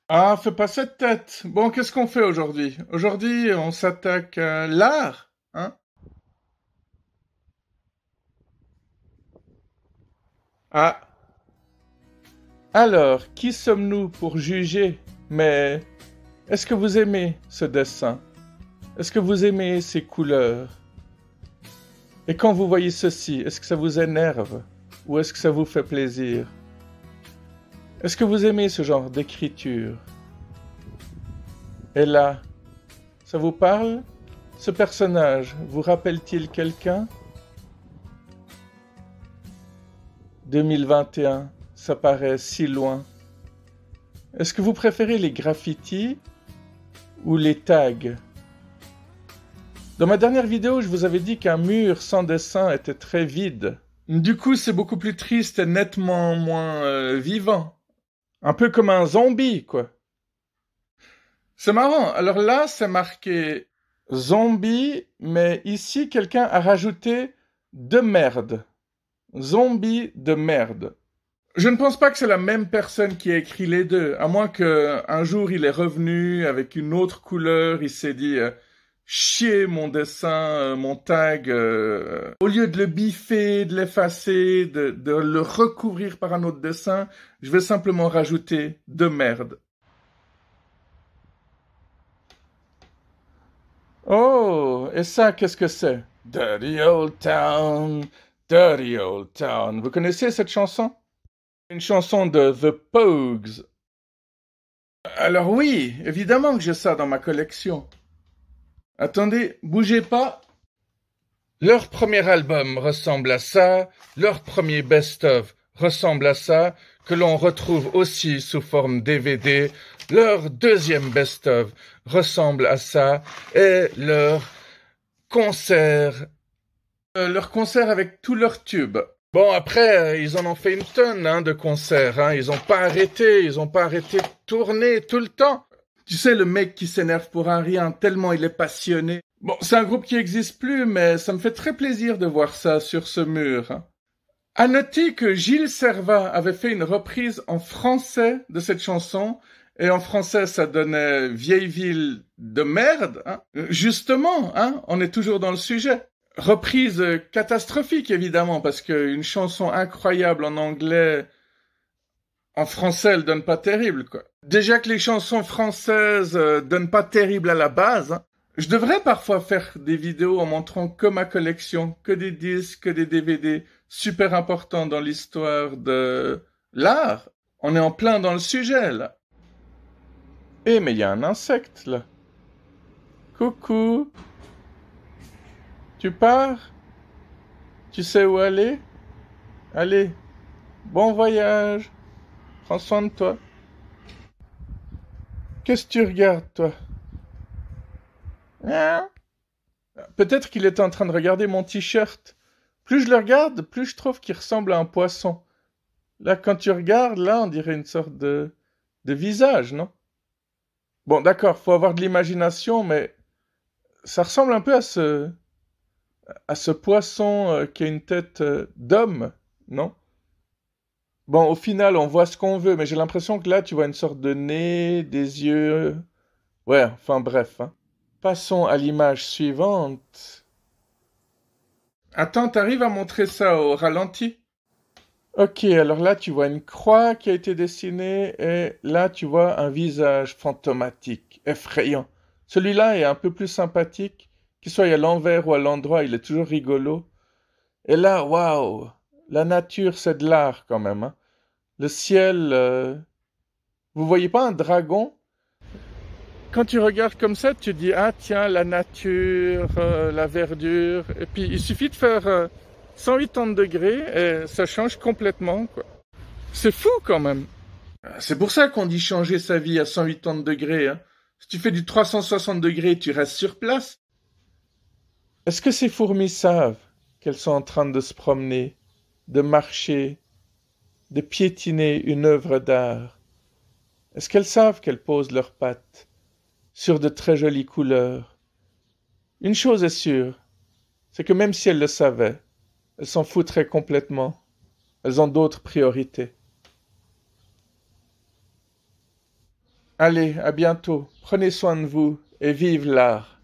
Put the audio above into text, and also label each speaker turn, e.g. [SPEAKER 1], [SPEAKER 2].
[SPEAKER 1] Ah, fais pas cette tête. Bon, qu'est-ce qu'on fait aujourd'hui? Aujourd'hui, on s'attaque à l'art, hein? Ah, alors, qui sommes-nous pour juger? Mais est-ce que vous aimez ce dessin? Est-ce que vous aimez ces couleurs? Et quand vous voyez ceci, est-ce que ça vous énerve? Ou est-ce que ça vous fait plaisir? Est-ce que vous aimez ce genre d'écriture? Et là, ça vous parle? Ce personnage vous rappelle-t-il quelqu'un? 2021, ça paraît si loin. Est-ce que vous préférez les graffitis ou les tags? Dans ma dernière vidéo, je vous avais dit qu'un mur sans dessin était très vide. Du coup, c'est beaucoup plus triste et nettement moins vivant. Un peu comme un zombie, quoi. C'est marrant. Alors là, c'est marqué zombie, mais ici, quelqu'un a rajouté de merde. Zombie de merde. Je ne pense pas que c'est la même personne qui a écrit les deux, à moins qu'un jour il est revenu avec une autre couleur, il s'est dit chier mon dessin, mon tag, au lieu de le biffer, de l'effacer, de le recouvrir par un autre dessin, je vais simplement rajouter de merde. Oh, et ça, qu'est-ce que c'est? Dirty Old Town, Dirty Old Town. Vous connaissez cette chanson? Une chanson de The Pogues. Alors oui, évidemment que j'ai ça dans ma collection. Attendez, bougez pas. Leur premier album ressemble à ça, leur premier best-of ressemble à ça, que l'on retrouve aussi sous forme DVD. Leur deuxième best-of ressemble à ça, et concert, leur concert avec tous leurs tubes. Bon, après, ils en ont fait une tonne de concerts. Hein. Ils ont pas arrêté de tourner tout le temps. Tu sais, le mec qui s'énerve pour un rien, tellement il est passionné. Bon, c'est un groupe qui n'existe plus, mais ça me fait très plaisir de voir ça sur ce mur. Hein. À noter que Gilles Servat avait fait une reprise en français de cette chanson, et en français ça donnait Vieille ville de merde. Hein. Justement, hein, on est toujours dans le sujet. Reprise catastrophique, évidemment, parce qu'une chanson incroyable en anglais, en français, elle donne pas terrible, quoi. Déjà que les chansons françaises donnent pas terrible à la base, hein. Je devrais parfois faire des vidéos en montrant que ma collection, que des disques, que des DVD, super importants dans l'histoire de l'art. On est en plein dans le sujet, là. Eh, mais il y a un insecte, là. Coucou, tu pars? Tu sais où aller? Allez, bon voyage. Prends soin de toi. Qu'est-ce que tu regardes, toi? Hein? Peut-être qu'il était en train de regarder mon t-shirt. Plus je le regarde, plus je trouve qu'il ressemble à un poisson. Là, quand tu regardes, là, on dirait une sorte de visage, non? Bon, d'accord, faut avoir de l'imagination, mais ça ressemble un peu à ce poisson qui a une tête d'homme, non? Bon, au final, on voit ce qu'on veut, mais j'ai l'impression que là, tu vois une sorte de nez, des yeux. Ouais, enfin bref, hein. Passons à l'image suivante. Attends, t'arrives à montrer ça au ralenti? Ok, alors là, tu vois une croix qui a été dessinée et là, tu vois un visage fantomatique, effrayant. Celui-là est un peu plus sympathique, qu'il soit à l'envers ou à l'endroit, il est toujours rigolo. Et là, waouh, la nature, c'est de l'art quand même, hein. Le ciel, vous voyez pas un dragon? Quand tu regardes comme ça, tu dis, ah tiens, la nature, la verdure. Et puis, il suffit de faire 180 degrés et ça change complètement, quoi. C'est fou quand même. C'est pour ça qu'on dit changer sa vie à 180 degrés. Hein. Si tu fais du 360 degrés, tu restes sur place. Est-ce que ces fourmis savent qu'elles sont en train de se promener, de marcher, de piétiner une œuvre d'art? Est-ce qu'elles savent qu'elles posent leurs pattes sur de très jolies couleurs? Une chose est sûre, c'est que même si elles le savaient, elles s'en foutraient complètement. Elles ont d'autres priorités. Allez, à bientôt. Prenez soin de vous et vive l'art.